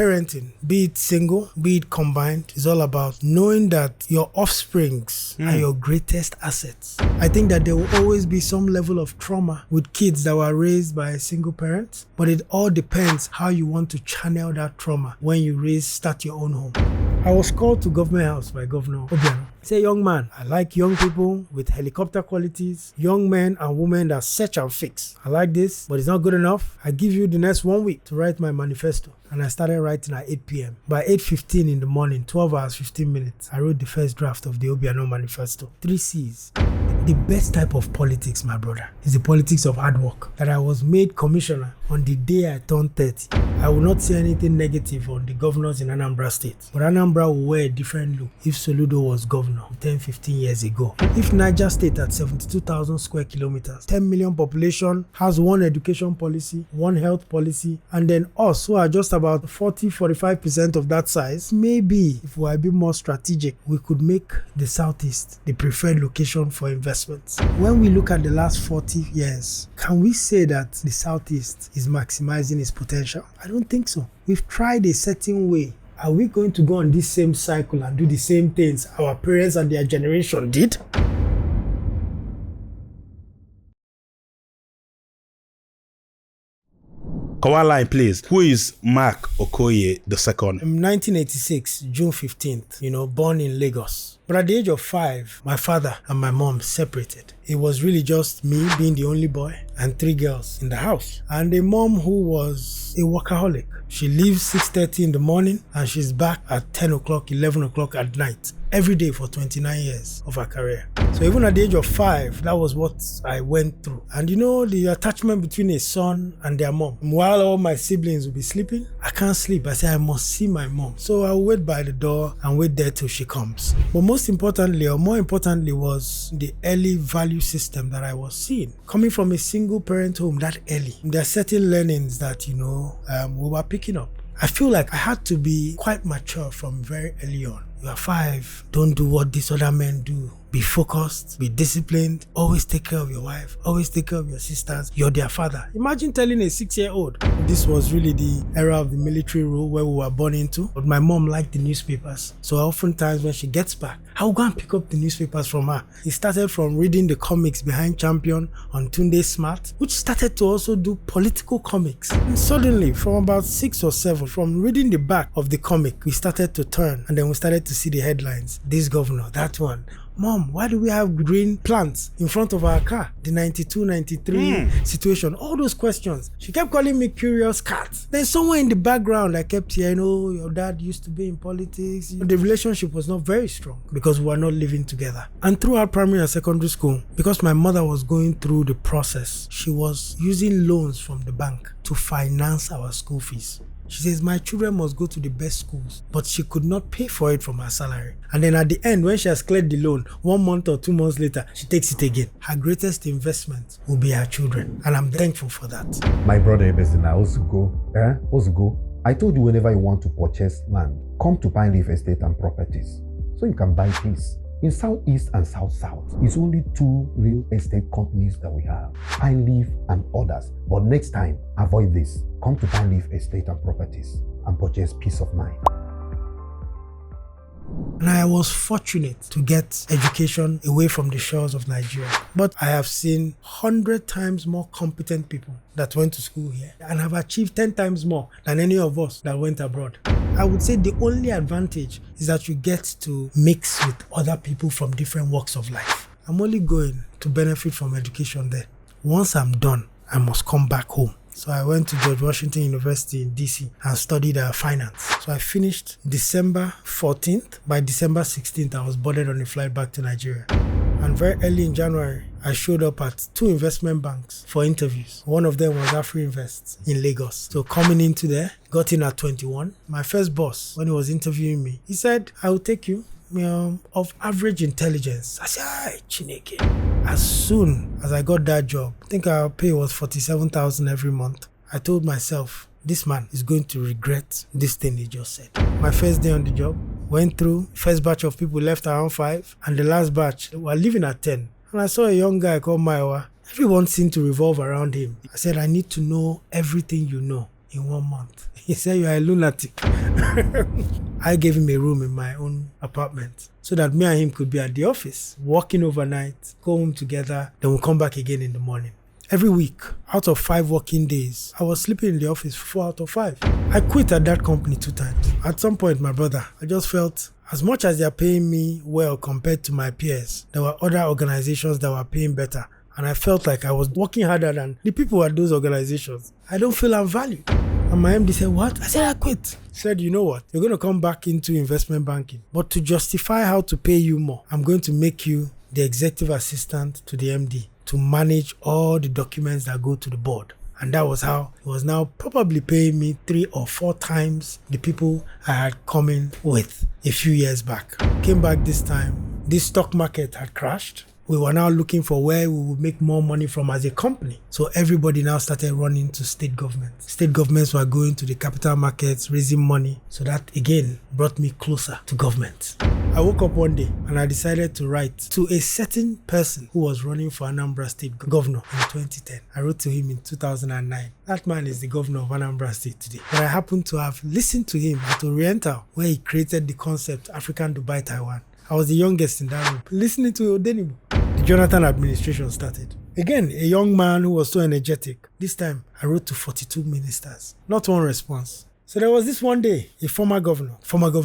parenting, be it single, be it combined, is all about knowing that your offsprings are your greatest assets. I think that there will always be some level of trauma with kids that were raised by a single parent, but it all depends how you want to channel that trauma when you start your own home. I was called to Government House by Governor Obiano. He said, young man, I like young people with helicopter qualities, young men and women that search and fix. I like this, but it's not good enough. I give you the next 1 week to write my manifesto. And I started writing at 8 p.m. By 8:15 in the morning, 12 hours, 15 minutes, I wrote the first draft of the Obiano manifesto. 3 C's. The best type of politics, my brother, is the politics of hard work. That I was made commissioner on the day I turned 30. I will not say anything negative on the governors in Anambra State. But Anambra will wear a different look if Soludo was governor 10, 15 years ago. If Niger State at 72,000 square kilometers, 10 million population, has one education policy, one health policy, and then us who are just about 40-45% of that size, maybe if we are a bit more strategic, we could make the Southeast the preferred location for investments. When we look at the last 40 years, can we say that the Southeast is maximizing its potential? I don't think so. We've tried a certain way. Are we going to go on this same cycle and do the same things our parents and their generation did? Cover line, please. Who is Mark Okoye II? In 1986, June 15th, born in Lagos. But at the age of 5, my father and my mom separated. It was really just me being the only boy and 3 girls in the house. And a mom who was a workaholic. She leaves 6:30 in the morning and she's back at 10 o'clock, 11 o'clock at night. Every day for 29 years of her career. So even at the age of 5, that was what I went through. And the attachment between a son and their mom. While all my siblings will be sleeping, I can't sleep. I say I must see my mom. So I'll wait by the door and wait there till she comes. But more importantly was the early value system that I was seeing. Coming from a single parent home that early, there are certain learnings that, we were picking up. I feel like I had to be quite mature from very early on. You are 5, don't do what these other men do. Be focused, be disciplined, always take care of your wife, always take care of your sisters. You're their father. Imagine telling a 6-year-old. This was really the era of the military rule where we were born into. But my mom liked the newspapers. So oftentimes when she gets back, I'll go and pick up the newspapers from her. It started from reading the comics behind Champion on Tunde Smart, which started to also do political comics. And suddenly, from about 6 or 7, from reading the back of the comic, we started to turn. And then we started to see the headlines. This governor, that one. Mom, why do we have green plants in front of our car? The 92, 93 situation, all those questions. She kept calling me curious cat. Then somewhere in the background, I kept hearing, your dad used to be in politics. The relationship was not very strong because we were not living together. And throughout primary and secondary school, because my mother was going through the process, she was using loans from the bank to finance our school fees. She says, my children must go to the best schools, but she could not pay for it from her salary. And then at the end, when she has cleared the loan, 1 month or 2 months later, she takes it again. Her greatest investment will be her children. And I'm thankful for that. My brother Ebezina, Ozugo, I told you whenever you want to purchase land, come to Pine Leaf Estate and Properties, so you can buy peace. In Southeast and South-South, it's only 2 real estate companies that we have, Pine Leaf and others. But next time, avoid this. Come to Pine Leaf Estate and Properties and purchase peace of mind. And I was fortunate to get education away from the shores of Nigeria. But I have seen 100 times more competent people that went to school here and have achieved 10 times more than any of us that went abroad. I would say the only advantage is that you get to mix with other people from different walks of life. I'm only going to benefit from education there. Once I'm done, I must come back home. So I went to George Washington University in DC and studied finance. So I finished December 14th. By December 16th, I was boarded on a flight back to Nigeria. And very early in January, I showed up at 2 investment banks for interviews. One of them was AfriInvest in Lagos. So coming into there, got in at 21. My first boss, when he was interviewing me, he said, I will take you of average intelligence. I said, "Hi, Chineke." As soon as I got that job, I think our pay was 47,000 every month. I told myself, this man is going to regret this thing he just said. My first day on the job, went through, first batch of people left around 5, and the last batch were leaving at 10. And I saw a young guy called Maiwa. Everyone seemed to revolve around him. I said, I need to know everything you know. in 1 month. He said, you are a lunatic. I gave him a room in my own apartment so that me and him could be at the office, working overnight, go home together, then we'll come back again in the morning. Every week, out of 5 working days, I was sleeping in the office 4 out of 5. I quit at that company 2 times. At some point, my brother, I just felt as much as they're paying me well compared to my peers, there were other organizations that were paying better. And I felt like I was working harder than the people at those organizations. I don't feel I'm valued. And my MD said, what? I said, I quit. He said, you know what? You're going to come back into investment banking. But to justify how to pay you more, I'm going to make you the executive assistant to the MD to manage all the documents that go to the board. And that was how he was now probably paying me 3 or 4 times the people I had come in with a few years back. Came back this time. This stock market had crashed. We were now looking for where we would make more money from as a company. So everybody now started running to state government. State governments were going to the capital markets, raising money. So that again brought me closer to government. I woke up one day and I decided to write to a certain person who was running for Anambra State governor in 2010. I wrote to him in 2009. That man is the governor of Anambra State today. But I happened to have listened to him at Oriental, where he created the concept African Dubai Taiwan. I was the youngest in that group, listening to Odenibu. The Jonathan administration started. Again, a young man who was so energetic. This time, I wrote to 42 ministers. Not one response. So there was this one day, a former governor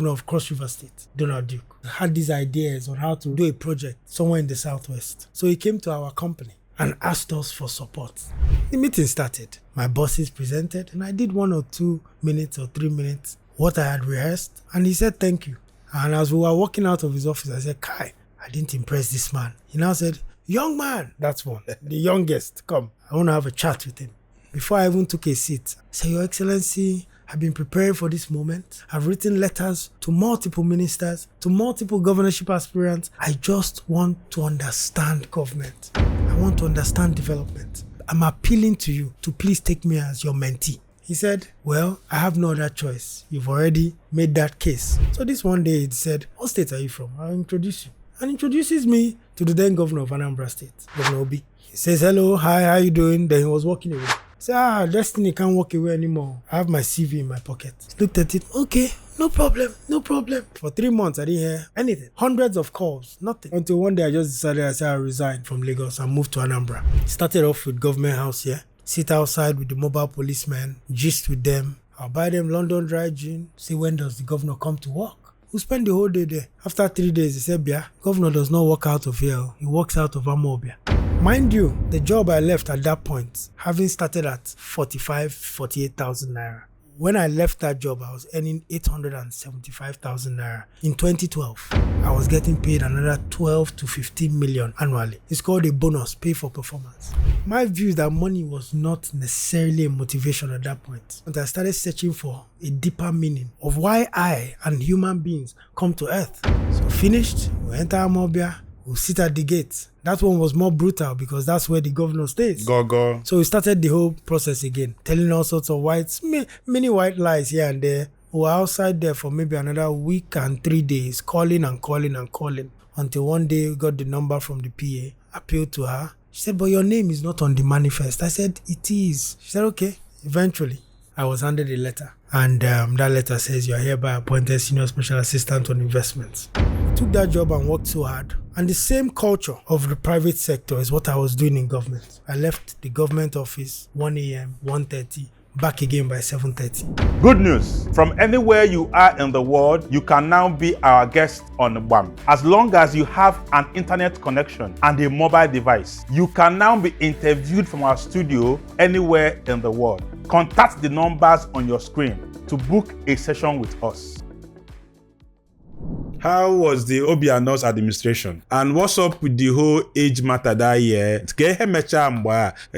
of Cross River State, Donald Duke, had these ideas on how to do a project somewhere in the Southwest. So he came to our company and asked us for support. The meeting started. My bosses presented, and I did 1 or 2 minutes or 3 minutes, what I had rehearsed, and he said, thank you. And as we were walking out of his office, I said, Kai, I didn't impress this man. He now said, young man, that's one, the youngest, come, I want to have a chat with him. Before I even took a seat, I said, Your Excellency, I've been preparing for this moment. I've written letters to multiple ministers, to multiple governorship aspirants. I just want to understand government. I want to understand development. I'm appealing to you to please take me as your mentee. He said, well, I have no other choice. You've already made that case. So this one day he said, what state are you from? I'll introduce you. And introduces me to the then governor of Anambra State, Governor Obi. He says, hello, hi, how you doing? Then he was walking away. I said, Destiny can't walk away anymore. I have my CV in my pocket. He looked at it, okay, no problem. For 3 months, I didn't hear anything. Hundreds of calls, nothing. Until one day I just decided, I said, I'll resign from Lagos and move to Anambra. Started off with Government House here. Sit outside with the mobile policemen, gist with them. I'll buy them London dry gin. Say, when does the governor come to work? We'll spend the whole day there. After 3 days, he said, Bia, governor does not work out of here. He works out of Amobia. Mind you, the job I left at that point, having started at 48,000 naira. When I left that job, I was earning 875,000 naira. In 2012, I was getting paid another 12 to 15 million annually. It's called a bonus, pay for performance. My view is that money was not necessarily a motivation at that point. And I started searching for a deeper meaning of why I and human beings come to earth. So finished, we enter Amobia, we'll sit at the gate. That one was more brutal because that's where the governor stays. Go. So we started the whole process again, telling all sorts of many white lies here and there. We were outside there for maybe another week and 3 days, calling, until one day we got the number from the PA, appealed to her. She said, but your name is not on the manifest. I said, it is. She said, okay. Eventually, I was handed a letter. And that letter says, you are hereby appointed Senior Special Assistant on Investments. I took that job and worked so hard. And the same culture of the private sector is what I was doing in government. I left the government office 1 a.m., 1:30, back again by 7:30. Good news. From anywhere you are in the world, you can now be our guest on Gbam. As long as you have an internet connection and a mobile device, you can now be interviewed from our studio anywhere in the world. Contact the numbers on your screen to book a session with us. How was the Obiano's administration? And what's up with the whole age matter that year?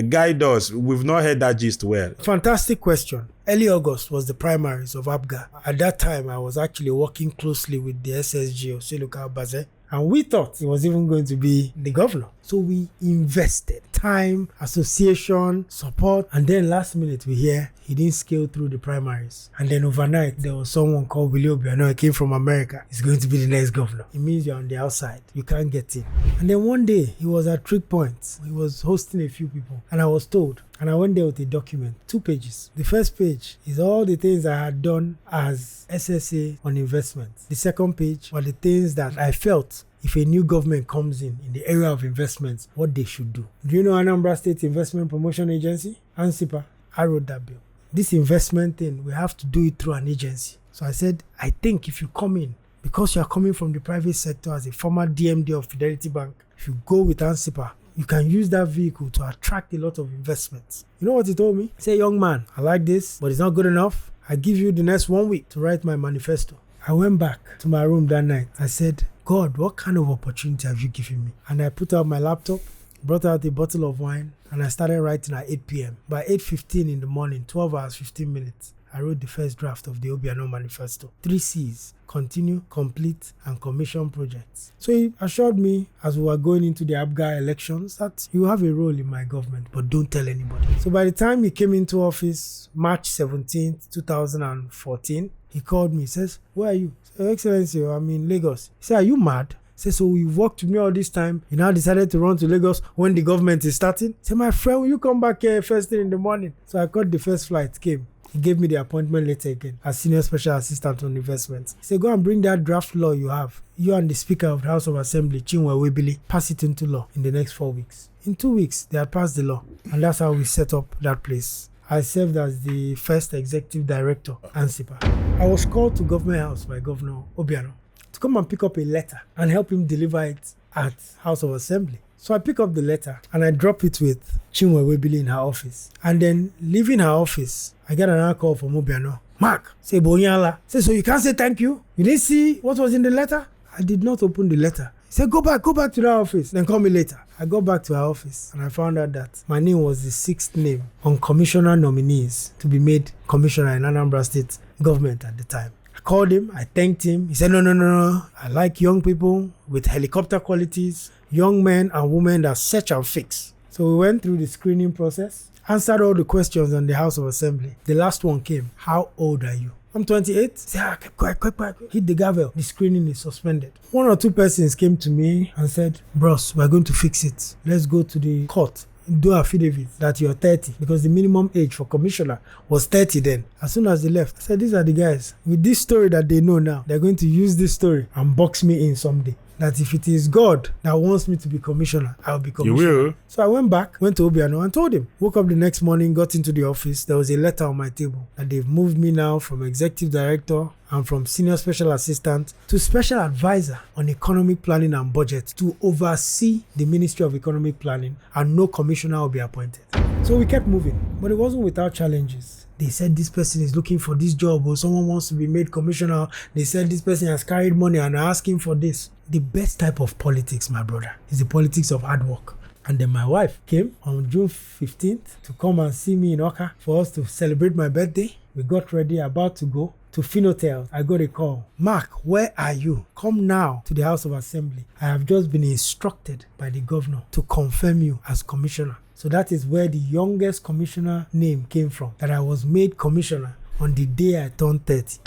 Guide us. We've not heard that gist well. Fantastic question. Early August was the primaries of APGA. At that time, I was actually working closely with the SSG of Seluka Baze, and we thought he was even going to be the governor. So we invested time, association, support, and then last minute we hear he didn't scale through the primaries. And then overnight, there was someone called Willie Obiano. He came from America. He's going to be the next governor. It means you're on the outside. You can't get in. And then one day, he was at Trick Point. He was hosting a few people. And I was told, and I went there with a document, 2 pages. The first page is all the things I had done as SSA on investments. The second page were the things that I felt if a new government comes in the area of investments, what they should do. Do you know Anambra State Investment Promotion Agency? ANSIPA. I wrote that bill. This investment thing, we have to do it through an agency. So I said, I think if you come in, because you are coming from the private sector as a former DMD of Fidelity Bank, if you go with ANSIPA, you can use that vehicle to attract a lot of investments. You know what he told me? He said, young man, I like this, but it's not good enough. I give you the next 1 week to write my manifesto. I went back to my room that night. I said, God, what kind of opportunity have you given me? And I put out my laptop, brought out a bottle of wine, and I started writing at 8 p.m. By 8:15 in the morning, 12 hours, 15 minutes, I wrote the first draft of the Obiano Manifesto. 3 C's: continue, complete, and commission projects. So he assured me as we were going into the ABGA elections that you have a role in my government, but don't tell anybody. So by the time he came into office, March 17th, 2014, he called me. He says, where are you? Your Excellency, I'm in Lagos. He said, are you mad? He said, so you worked with me all this time. You now decided to run to Lagos when the government is starting? He said, my friend, will you come back here first thing in the morning? So I caught the first flight, came. He gave me the appointment letter again as Senior Special Assistant on Investments. He said, go and bring that draft law you have. You and the Speaker of the House of Assembly, Chinwe Webili, pass it into law in the next 4 weeks. In 2 weeks, they had passed the law. And that's how we set up that place. I served as the first executive director, ANSIPA. I was called to Government House by Governor Obiano to come and pick up a letter and help him deliver it at House of Assembly. So I pick up the letter and I drop it with Chinwe Webili in her office. And then leaving her office, I get another call from Obiano. Mark, say Bonyala. Say, so you can't say thank you? You didn't see what was in the letter? I did not open the letter. He said, go back to that office, then call me later. I got back to her office and I found out that my name was the 6th name on commissioner nominees to be made commissioner in Anambra State government at the time. I called him, I thanked him. He said, no. I like young people with helicopter qualities, young men and women that search and fix. So we went through the screening process, answered all the questions on the House of Assembly. The last one came, how old are you? I'm 28. Say, quick. Hit the gavel. The screening is suspended. 1 or 2 persons came to me and said, bros, we're going to fix it. Let's go to the court. Do affidavit that you're 30 because the minimum age for commissioner was 30 then. As soon as they left, I said, these are the guys. With this story that they know now, they're going to use this story and box me in someday. That if it is God that wants me to be commissioner, I'll be commissioner. You will. So I went to Obiano and told him. Woke up the next morning, got into the office. There was a letter on my table that they've moved me now from executive director and from senior special assistant to special advisor on economic planning and budget to oversee the Ministry of Economic Planning, and no commissioner will be appointed. So we kept moving, but it wasn't without challenges. They said this person is looking for this job or someone wants to be made commissioner. They said this person has carried money and are asking for this. The best type of politics, my brother, is the politics of hard work. And then my wife came on June 15th to come and see me in Oka for us to celebrate my birthday. We got ready, about to go to Finotel. I got a call. Mark, where are you? Come now to the House of Assembly. I have just been instructed by the governor to confirm you as commissioner. So that is where the youngest commissioner name came from, that I was made commissioner on the day I turned 30.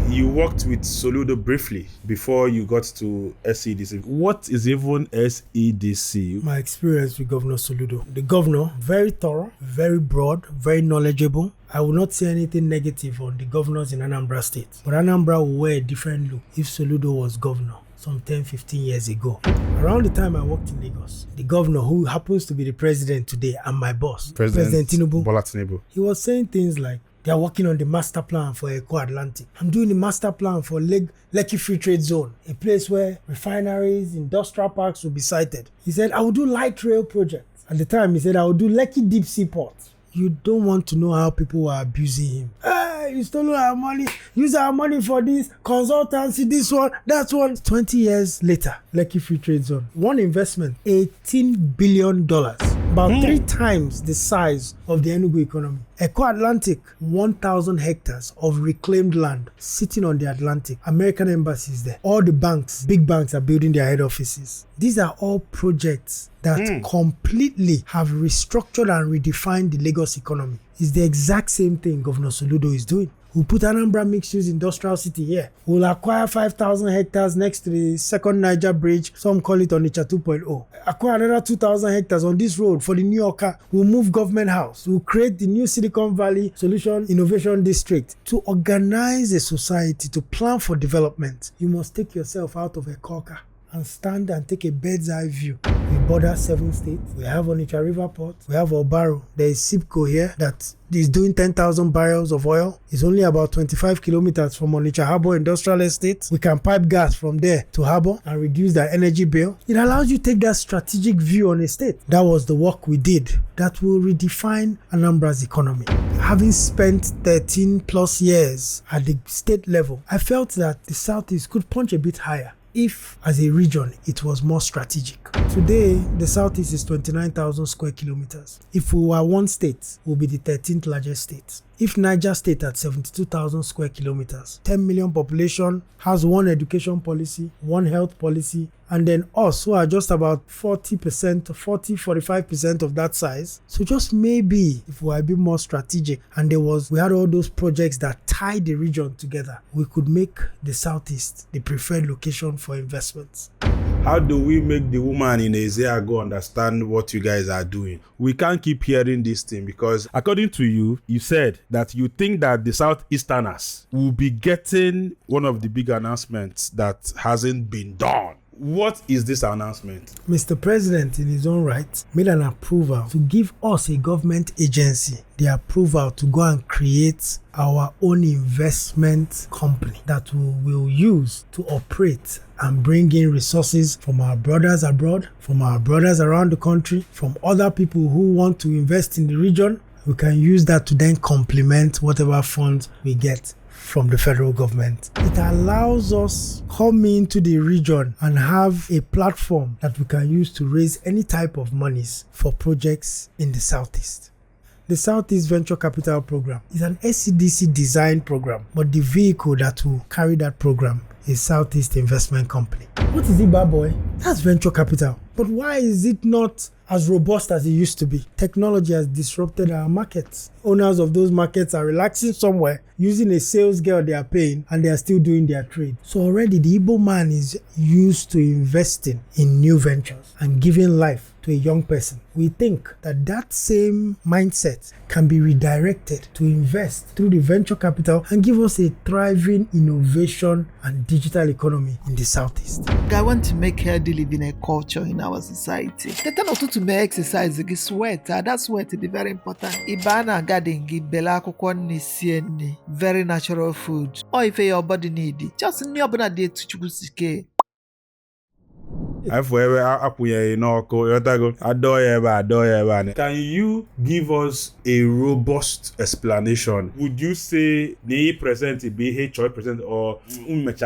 You worked with Soludo briefly before you got to SEDC. What is even SEDC? My experience with Governor Soludo. The governor, very thorough, very broad, very knowledgeable. I will not say anything negative on the governors in Anambra State, but Anambra will wear a different look if Soludo was governor some 10-15 years ago. Around the time I worked in Lagos, the governor, who happens to be the president today and my boss, President Tinubu, Bola Tinubu, he was saying things like, they are working on the master plan for Eco Atlantic. I'm doing the master plan for Lekki Free Trade Zone, a place where refineries, industrial parks will be sited. He said, I will do light rail projects. At the time, he said, I will do Lekki Deep Sea Port. You don't want to know how people were abusing him. Hey, you stole our money. Use our money for this consultancy, this one, that one. 20 years later, Lekki Free Trade Zone. One investment, $18 billion. about 3 times the size of the Enugu economy. Eco Atlantic, 1,000 hectares of reclaimed land sitting on the Atlantic. American embassies there. All the banks, big banks, are building their head offices. These are all projects that completely have restructured and redefined the Lagos economy. It's the exact same thing Governor Soludo is doing. We'll put Anambra mixed-use industrial city here. We'll acquire 5,000 hectares next to the second Niger bridge. Some call it Onitsha 2.0. Acquire another 2,000 hectares on this road for the New Yorker. We'll move government house. We'll create the new Silicon Valley Solution Innovation District. To organize a society, to plan for development, you must take yourself out of a corker and stand and take a bird's eye view. We border 7 states. We have Onitsha River Port. We have Obaro. There is SIPCO here that is doing 10,000 barrels of oil. It's only about 25 kilometers from Onitsha Harbour Industrial Estate. We can pipe gas from there to Harbour and reduce their energy bill. It allows you to take that strategic view on a state. That was the work we did that will redefine Anambra's economy. Having spent 13 plus years at the state level, I felt that the Southeast could punch a bit higher if, as a region, it was more strategic. Today, the Southeast is 29,000 square kilometers. If we were one state, we'll be the 13th largest state. If Niger State at 72,000 square kilometers, 10 million population, has one education policy, one health policy, and then us who are just about 45% of that size. So just maybe if we were a bit more strategic and we had all those projects that tie the region together, we could make the Southeast the preferred location for investments. How do we make the woman in Ezeago understand what you guys are doing? We can't keep hearing this thing because according to you, you said that you think that the Southeasterners will be getting one of the big announcements that hasn't been done. What is this announcement? Mr. President, in his own right, made an approval to give us, a government agency, the approval to go and create our own investment company that we will use to operate and bring in resources from our brothers abroad, from our brothers around the country, from other people who want to invest in the region. We can use that to then complement whatever funds we get from the federal government. It allows us come into the region and have a platform that we can use to raise any type of monies for projects in the Southeast. The Southeast Venture Capital Program is an SEDC design program, but the vehicle that will carry that program is Southeast Investment Company. What is it, bad boy? That's venture capital. But why is it not as robust as it used to be? Technology has disrupted our markets. Owners of those markets are relaxing somewhere, using a sales girl they are paying, and they are still doing their trade. So already the Igbo man is used to investing in new ventures and giving life to a young person. We think that that same mindset can be redirected to invest through the venture capital and give us a thriving innovation and digital economy in the Southeast. I want to make healthy living a culture in our society. The time to make exercise, sweat, that sweat is very important. Ibana garden, bela kokon very natural food. Or if your body need, just nyobana de tuchusike. Can you give us a robust explanation? Would you say the present HOI present or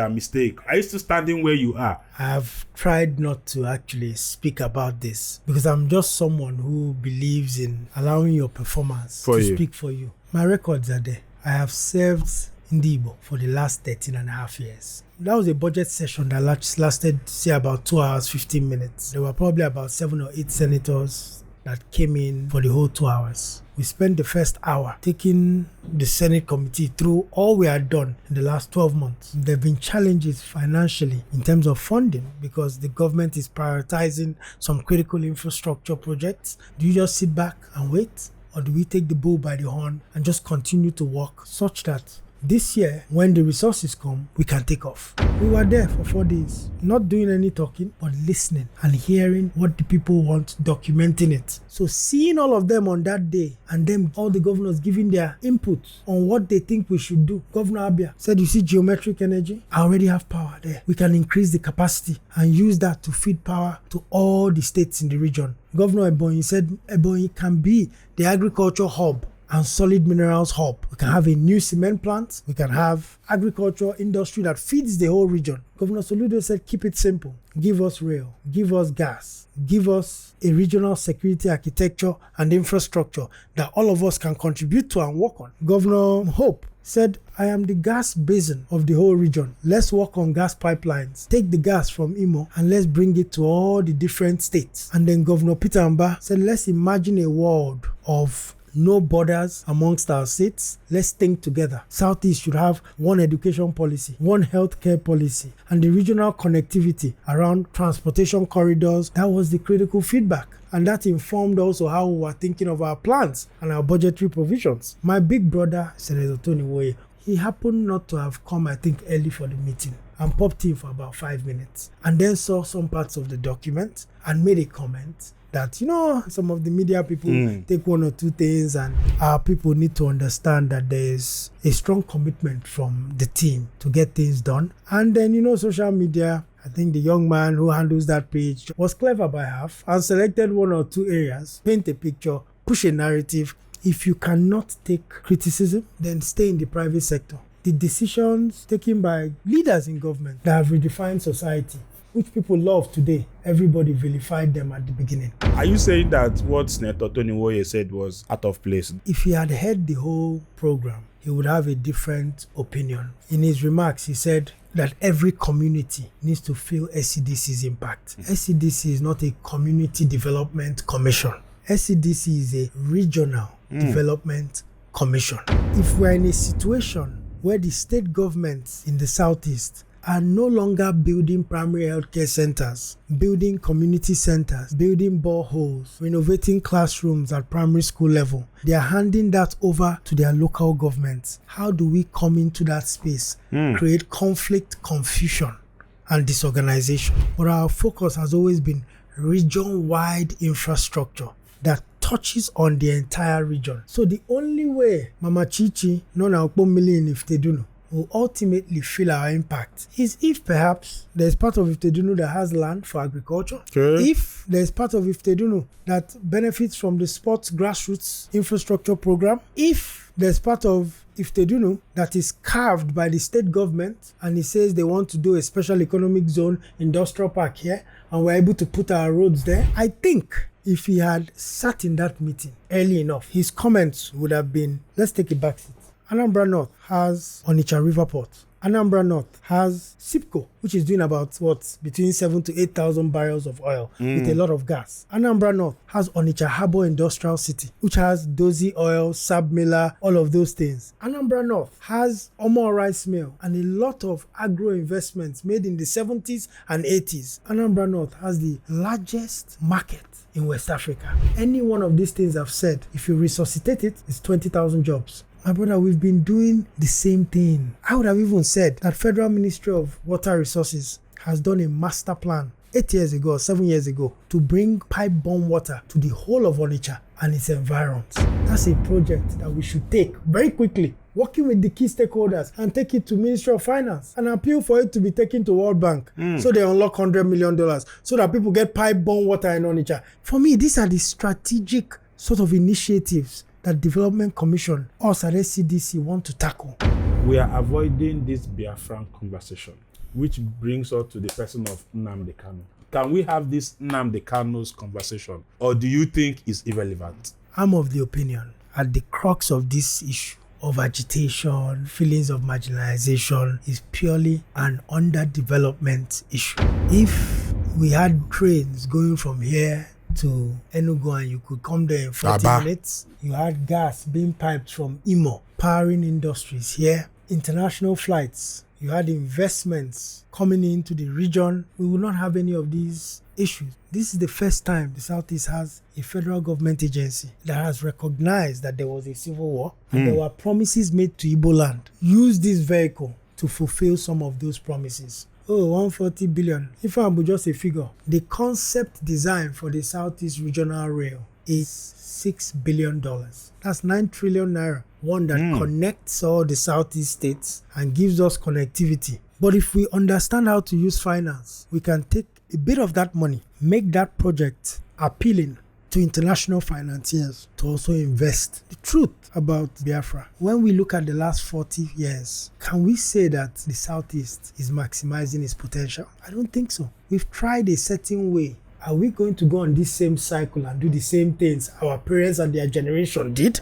mistake? Are you still standing where you are? I've tried not to actually speak about this because I'm just someone who believes in allowing your performance speak for you. My records are there. I have served in Igbo for the last 13 and a half years. That was a budget session that lasted, say, about 2 hours, 15 minutes. There were probably about 7 or 8 senators that came in for the whole 2 hours. We spent the first hour taking the Senate committee through all we had done in the last 12 months. There have been challenges financially in terms of funding because the government is prioritizing some critical infrastructure projects. Do you just sit back and wait? Or do we take the bull by the horn and just continue to work such that this year, when the resources come, we can take off? We were there for 4 days, not doing any talking, but listening and hearing what the people want, documenting it. So seeing all of them on that day, and then all the governors giving their input on what they think we should do. Governor Abia said, you see geometric energy? I already have power there. We can increase the capacity and use that to feed power to all the states in the region. Governor Ebonyi said Ebonyi can be the agriculture hub and solid minerals hub. We can have a new cement plant. We can have agriculture industry that feeds the whole region. Governor Soludo said, keep it simple. Give us rail, give us gas, give us a regional security architecture and infrastructure that all of us can contribute to and work on. Governor Hope said, I am the gas basin of the whole region. Let's work on gas pipelines. Take the gas from Imo and let's bring it to all the different states. And then Governor Peter Mbah said, let's imagine a world of no borders amongst our states. Let's think together. Southeast should have one education policy, one healthcare policy, and the regional connectivity around transportation corridors. That was the critical feedback. And that informed also how we were thinking of our plans and our budgetary provisions. My big brother, Senator Tony Woye, he happened not to have come, I think, early for the meeting and popped in for about 5 minutes and then saw some parts of the document and made a comment that, some of the media people take one or two things, and our people need to understand that there's a strong commitment from the team to get things done. And then, social media, I think the young man who handles that page was clever by half and selected one or two areas, paint a picture, push a narrative. If you cannot take criticism, then stay in the private sector. The decisions taken by leaders in government that have redefined society, which people love today, everybody vilified them at the beginning. Are you saying that what Senator Tony Woye said was out of place? If he had heard the whole program, he would have a different opinion. In his remarks, he said that every community needs to feel SEDC's impact. SEDC is not a community development commission. SEDC is a regional development commission. If we're in a situation where the state governments in the Southeast are no longer building primary healthcare centers, building community centers, building boreholes, renovating classrooms at primary school level, they are handing that over to their local governments. How do we come into that space, create conflict, confusion, and disorganization? But our focus has always been region-wide infrastructure that touches on the entire region. So the only way Mama Chichi, Nona Okpomili in Ifteduno, will ultimately feel our impact is if perhaps there's part of Ifteduno that has land for agriculture. Okay. If there's part of Ifteduno that benefits from the sports grassroots infrastructure program. If there's part of Ifteduno that is carved by the state government and it says they want to do a special economic zone industrial park here and we're able to put our roads there. I think if he had sat in that meeting early enough, his comments would have been, let's take a back seat. Anambra North has Onitsha River Port. Anambra North has SIPCO, which is doing about between 7,000 to 8,000 barrels of oil with a lot of gas. Anambra North has Onitsha Harbour Industrial City, which has Dozie Oil, Sab Miller, all of those things. Anambra North has Omo Rice Mill and a lot of agro investments made in the 70s and 80s. Anambra North has the largest market in West Africa. Any one of these things I've said, if you resuscitate it, it's 20,000 jobs. My brother, we've been doing the same thing. I would have even said that Federal Ministry of Water Resources has done a master plan 8 years ago, 7 years ago, to bring pipe-borne water to the whole of Onitsha and its environs. That's a project that we should take very quickly, working with the key stakeholders, and take it to Ministry of Finance and appeal for it to be taken to World Bank so they unlock $100 million so that people get pipe-borne water in Onitsha. For me, these are the strategic sort of initiatives that Development Commission, us at SEDC, want to tackle. We are avoiding this Biafran conversation, which brings us to the person of Nnamdi Kanu. Can we have this Nnamdi Kanu's conversation, or do you think it's irrelevant? I'm of the opinion, at the crux of this issue of agitation, feelings of marginalization, is purely an underdevelopment issue. If we had trains going from here to Enugu and you could come there in 40 minutes. You had gas being piped from Imo, powering industries here, international flights. You had investments coming into the region. We will not have any of these issues. This is the first time the Southeast has a federal government agency that has recognized that there was a civil war and there were promises made to Igbo land. Use this vehicle to fulfill some of those promises. 140 billion. If I'm just a figure, the concept design for the Southeast Regional Rail is $6 billion. That's 9 trillion naira. One that connects all the Southeast states and gives us connectivity. But if we understand how to use finance, we can take a bit of that money, make that project appealing to international financiers to also invest. The truth about Biafra, when we look at the last 40 years, can we say that the Southeast is maximizing its potential? I don't think so. We've tried a certain way. Are we going to go on this same cycle and do the same things our parents and their generation did?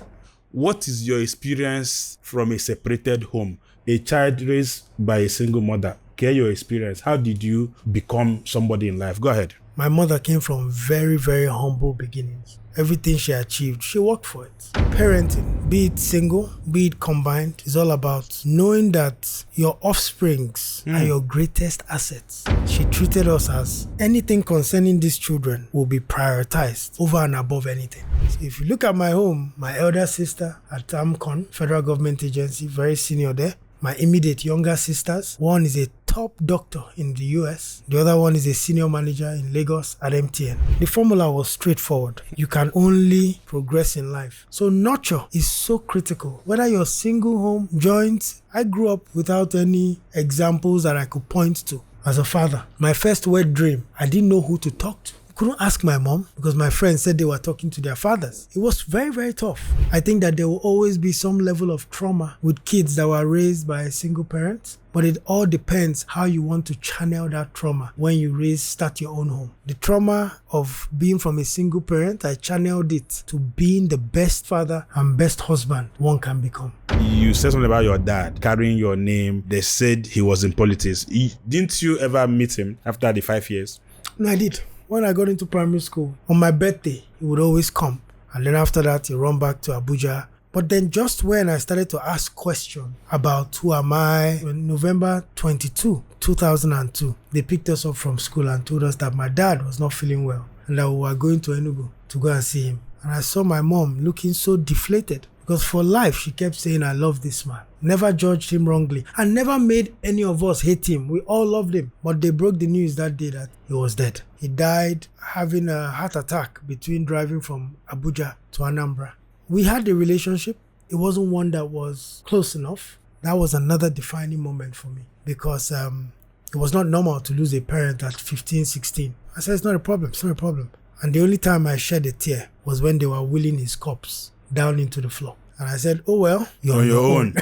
What is your experience from a separated home? A child raised by a single mother. Share your experience. How did you become somebody in life? Go ahead. My mother came from very, very humble beginnings. Everything she achieved, she worked for it. Parenting, be it single, be it combined, is all about knowing that your offsprings are your greatest assets. She treated us as anything concerning these children will be prioritized over and above anything. So if you look at my home, my elder sister at AMCON, federal government agency, very senior there. My immediate younger sisters, one is a top doctor in the US, the other one is a senior manager in Lagos at MTN. The formula was straightforward. You can only progress in life. So nurture is so critical. Whether you're single home, joint, I grew up without any examples that I could point to as a father. My first wet dream, I didn't know who to talk to. Couldn't ask my mom because my friends said they were talking to their fathers. It was very, very tough. I think that there will always be some level of trauma with kids that were raised by a single parent, but it all depends how you want to channel that trauma when you start your own home. The trauma of being from a single parent, I channeled it to being the best father and best husband one can become. You said something about your dad carrying your name. They said he was in politics. Didn't you ever meet him after the 5 years? No, I did. When I got into primary school, on my birthday, he would always come. And then after that, he run back to Abuja. But then just when I started to ask questions about who am I, on November 22, 2002, they picked us up from school and told us that my dad was not feeling well and that we were going to Enugu to go and see him. And I saw my mom looking so deflated because for life, she kept saying, I love this man. Never judged him wrongly and never made any of us hate him. We all loved him. But they broke the news that day that he was dead. He died having a heart attack between driving from Abuja to Anambra. We had a relationship. It wasn't one that was close enough. That was another defining moment for me because it was not normal to lose a parent at 15, 16. I said, it's not a problem. It's not a problem. And the only time I shed a tear was when they were wheeling his corpse down into the floor. And I said, oh, well, you're on your own.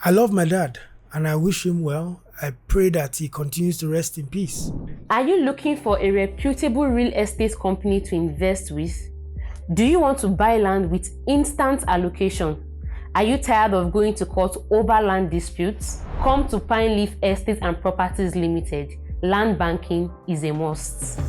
I love my dad and I wish him well. I pray that he continues to rest in peace. Are you looking for a reputable real estate company to invest with? Do you want to buy land with instant allocation? Are you tired of going to court over land disputes? Come to Pine Leaf Estate and Properties Limited. Land banking is a must.